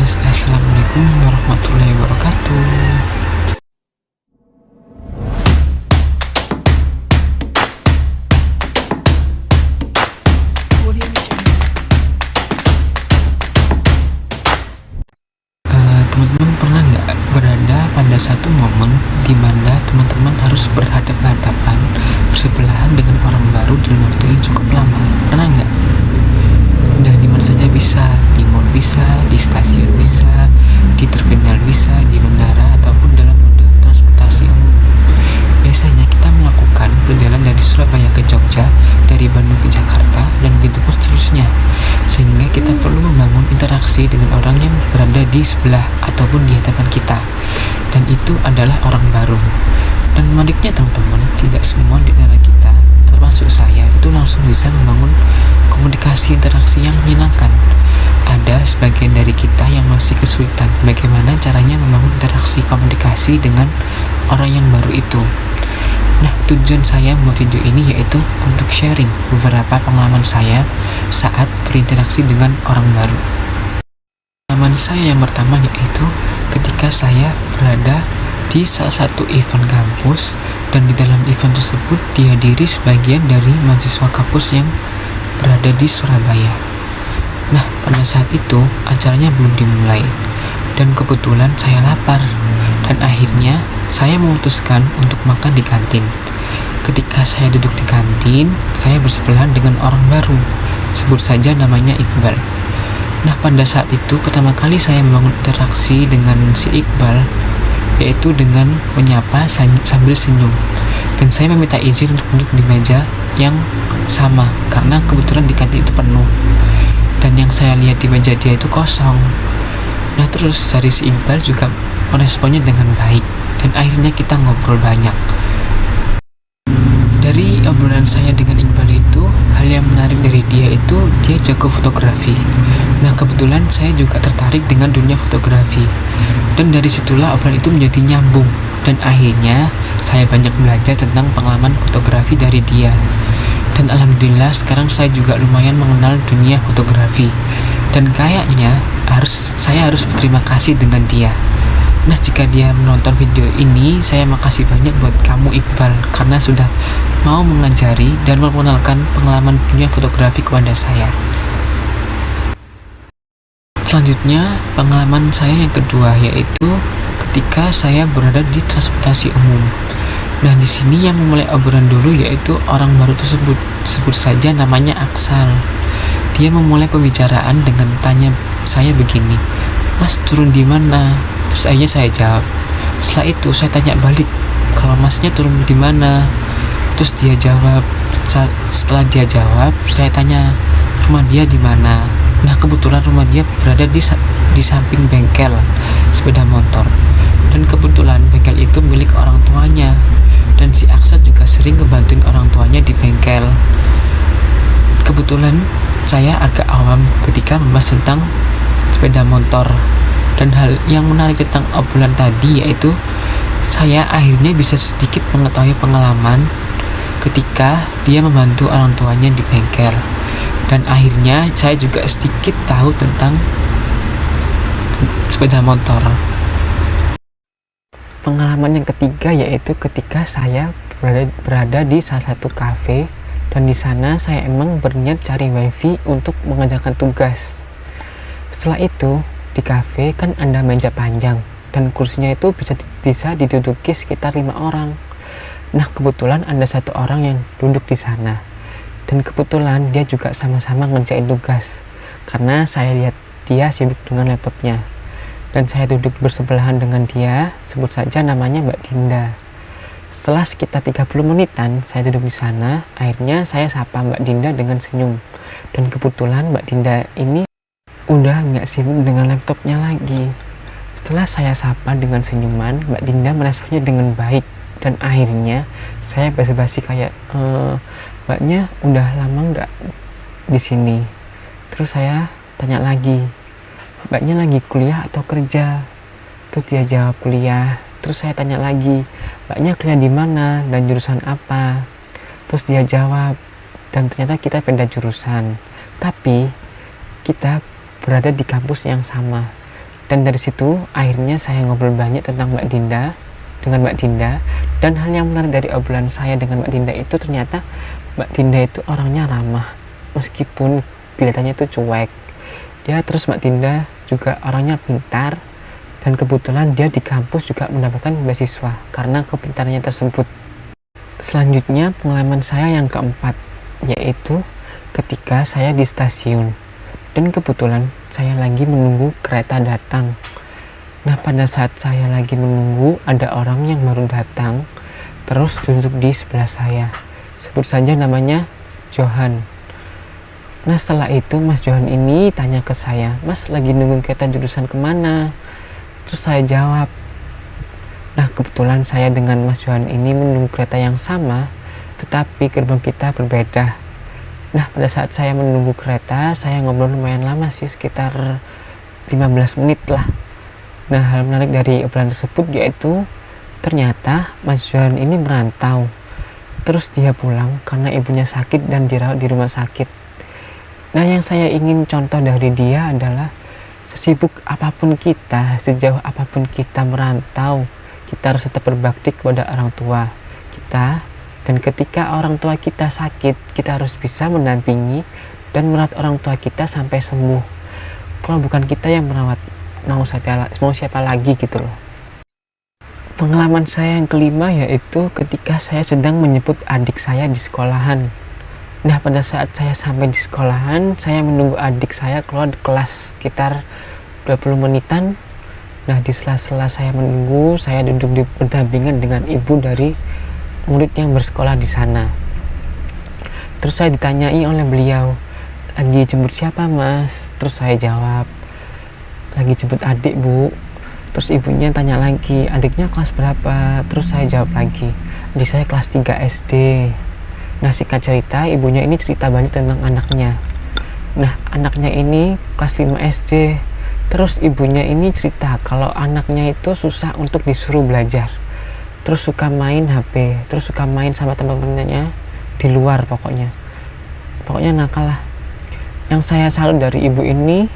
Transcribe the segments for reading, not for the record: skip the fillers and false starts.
guys, assalamualaikum warahmatullahi wabarakatuh. Teman-teman pernah nggak berada pada satu momen di mana teman-teman harus berhadapan-hadapan, bersebelahan dengan orang baru dalam waktu yang cukup lama? Pernah nggak? Dan di mana saja bisa, di mall bisa, di stasiun bisa, di terminal bisa, di bandara ataupun dalam moda transportasi umum. Biasanya kita melakukan perjalanan dari Surabaya ke Jogja, dari Bandung ke Jakarta, dan begitu pun seterusnya. Sehingga kita perlu membangun interaksi dengan orang yang berada di sebelah ataupun di hadapan kita. Dan itu adalah orang baru. Dan menariknya teman-teman, tidak semua di antara kita, termasuk saya, itu langsung bisa membangun komunikasi interaksi yang menyenangkan. Ada sebagian dari kita yang masih kesulitan bagaimana caranya membangun interaksi komunikasi dengan orang yang baru itu. Nah, tujuan saya membuat video ini yaitu untuk sharing beberapa pengalaman saya saat berinteraksi dengan orang baru. Pengalaman saya yang pertama yaitu ketika saya berada di salah satu event kampus, dan di dalam event tersebut dihadiri sebagian dari mahasiswa kampus yang berada di Surabaya. Nah, pada saat itu acaranya belum dimulai, dan kebetulan saya lapar, dan akhirnya saya memutuskan untuk makan di kantin. Ketika saya duduk di kantin, saya bersebelahan dengan orang baru, sebut saja namanya Iqbal. Nah, pada saat itu pertama kali saya membangun interaksi dengan si Iqbal, yaitu dengan menyapa sambil senyum. Dan saya meminta izin untuk duduk di meja yang sama, karena kebetulan di kantin itu penuh. Dan yang saya lihat di meja dia itu kosong. Nah, terus dari si Iqbal juga meresponnya dengan baik, dan akhirnya kita ngobrol banyak. Dari obrolan saya dengan Iqbal itu, hal yang menarik dari dia itu dia jago fotografi. Nah, kebetulan saya juga tertarik dengan dunia fotografi, dan dari situlah obrolan itu menjadi nyambung, dan akhirnya saya banyak belajar tentang pengalaman fotografi dari dia. Dan alhamdulillah sekarang saya juga lumayan mengenal dunia fotografi, dan kayaknya saya harus berterima kasih dengan dia. Nah, jika dia menonton video ini, saya makasih banyak buat kamu Iqbal, karena sudah mau mengajari dan memperkenalkan pengalaman dunia fotografi kepada saya. Selanjutnya, pengalaman saya yang kedua yaitu ketika saya berada di transportasi umum. Nah, di sini yang memulai obrolan dulu yaitu orang baru tersebut, sebut saja namanya Aksal. Dia memulai pembicaraan dengan tanya saya begini, "Mas turun di mana?" Terus akhirnya saya jawab. Setelah itu saya tanya balik, "Kalau masnya turun di mana?" Terus dia jawab. Setelah dia jawab, saya tanya, "Rumah dia di mana?" Nah, kebetulan rumah dia berada di samping bengkel sepeda motor, dan kebetulan bengkel itu milik orang tuanya, dan si Aksat juga sering ngebantuin orang tuanya di bengkel. Kebetulan saya agak awam ketika membahas tentang sepeda motor, dan hal yang menarik tentang obrolan tadi yaitu saya akhirnya bisa sedikit mengetahui pengalaman ketika dia membantu orang tuanya di bengkel. Dan akhirnya saya juga sedikit tahu tentang sepeda motor. Pengalaman yang ketiga yaitu ketika saya berada di salah satu kafe, dan di sana saya emang berniat cari wifi untuk mengerjakan tugas. Setelah itu di kafe kan ada meja panjang, dan kursinya itu bisa diduduki sekitar 5 orang. Nah, kebetulan ada satu orang yang duduk di sana, dan kebetulan dia juga sama-sama ngerjain tugas, karena saya lihat dia sibuk dengan laptopnya. Dan saya duduk bersebelahan dengan dia, sebut saja namanya Mbak Dinda. Setelah sekitar 30 menitan saya duduk di sana, akhirnya saya sapa Mbak Dinda dengan senyum. Dan kebetulan Mbak Dinda ini udah nggak sibuk dengan laptopnya lagi. Setelah saya sapa dengan senyuman, Mbak Dinda meresponnya dengan baik, dan akhirnya saya basa-basi kayak, "Mbaknya udah lama nggak di sini?" Terus saya tanya lagi, "Mbaknya lagi kuliah atau kerja?" Terus dia jawab kuliah. Terus saya tanya lagi, "Mbaknya kuliah di mana dan jurusan apa?" Terus dia jawab, dan ternyata kita beda jurusan, tapi kita berada di kampus yang sama. Dan dari situ akhirnya saya ngobrol banyak tentang Mbak Dinda dengan Mbak Dinda. Dan hal yang menarik dari obrolan saya dengan Mbak Dinda itu ternyata Mbak Dinda itu orangnya ramah meskipun kelihatannya itu cuek. Terus Mbak Dinda juga orangnya pintar, dan kebetulan dia di kampus juga mendapatkan beasiswa karena kepintarannya tersebut. Selanjutnya pengalaman saya yang keempat, yaitu ketika saya di stasiun dan kebetulan saya lagi menunggu kereta datang. Nah, pada saat saya lagi menunggu, ada orang yang baru datang terus duduk di sebelah saya, sebut saja namanya Johan. Nah, setelah itu Mas Johan ini tanya ke saya, "Mas lagi nunggu kereta jurusan kemana?" Terus saya jawab. Nah, kebetulan saya dengan Mas Johan ini menunggu kereta yang sama, tetapi gerbang kita berbeda. Nah, pada saat saya menunggu kereta, saya ngobrol lumayan lama sih, sekitar 15 menit lah. Nah, hal menarik dari obrolan tersebut yaitu ternyata Mas Johan ini merantau. Terus dia pulang karena ibunya sakit dan dirawat di rumah sakit. Nah, yang saya ingin contoh dari dia adalah sesibuk apapun kita, sejauh apapun kita merantau, kita harus tetap berbakti kepada orang tua kita. Dan ketika orang tua kita sakit, kita harus bisa mendampingi dan merawat orang tua kita sampai sembuh. Kalau bukan kita yang merawat, mau siapa lagi gitu loh. Pengalaman saya yang kelima yaitu ketika saya sedang menjemput adik saya di sekolahan. Nah, pada saat saya sampai di sekolahan, saya menunggu adik saya keluar di kelas sekitar 20 menitan. Nah, di sela-sela saya menunggu, saya duduk berdampingan dengan ibu dari murid yang bersekolah di sana. Terus saya ditanyai oleh beliau, "Lagi jemput siapa, Mas?" Terus saya jawab, "Lagi jemput adik, Bu." Terus ibunya tanya lagi, "Adiknya kelas berapa?" Terus saya jawab lagi, "Adik saya kelas 3 SD." Nah, singkat cerita, ibunya ini cerita banyak tentang anaknya. Nah, anaknya ini kelas 5 SD. Terus ibunya ini cerita kalau anaknya itu susah untuk disuruh belajar. Terus suka main HP, terus suka main sama teman-temannya di luar pokoknya. Pokoknya nakal lah. Yang saya salut dari ibu ini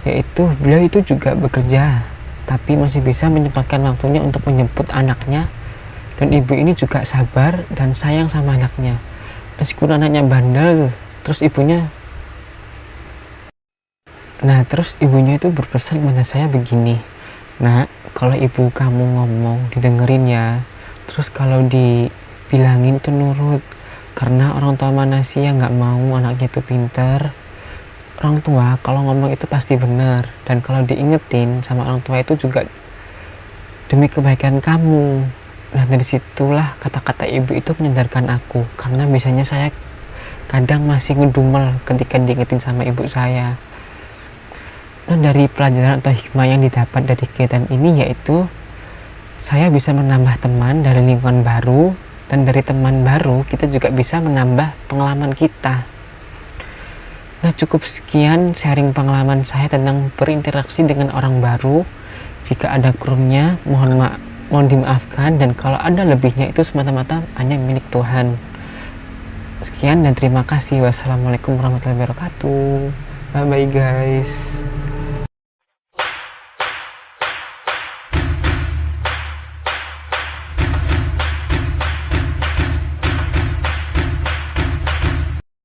yaitu beliau itu juga bekerja, tapi masih bisa menyempatkan waktunya untuk menjemput anaknya. Dan ibu ini juga sabar dan sayang sama anaknya. Meskipun anaknya bandel, terus ibunya itu berpesan kepada saya begini, "Nak, kalau ibu kamu ngomong didengerin ya. Terus kalau dibilangin tuh nurut. Karena orang tua mana sih yang nggak mau anaknya itu pintar. Orang tua kalau ngomong itu pasti benar. Dan kalau diingetin sama orang tua itu juga demi kebaikan kamu." Nah, dari situlah kata-kata ibu itu menyadarkan aku, karena biasanya saya kadang masih ngedumel ketika diingetin sama ibu saya. Nah, dari pelajaran atau hikmah yang didapat dari kegiatan ini yaitu saya bisa menambah teman dari lingkungan baru, dan dari teman baru kita juga bisa menambah pengalaman kita. Nah, cukup sekian sharing pengalaman saya tentang berinteraksi dengan orang baru. Jika ada kurangnya, mohon dimaafkan, dan kalau ada lebihnya itu semata-mata hanya milik Tuhan. Sekian dan terima kasih. Wassalamualaikum warahmatullahi wabarakatuh. Bye bye guys.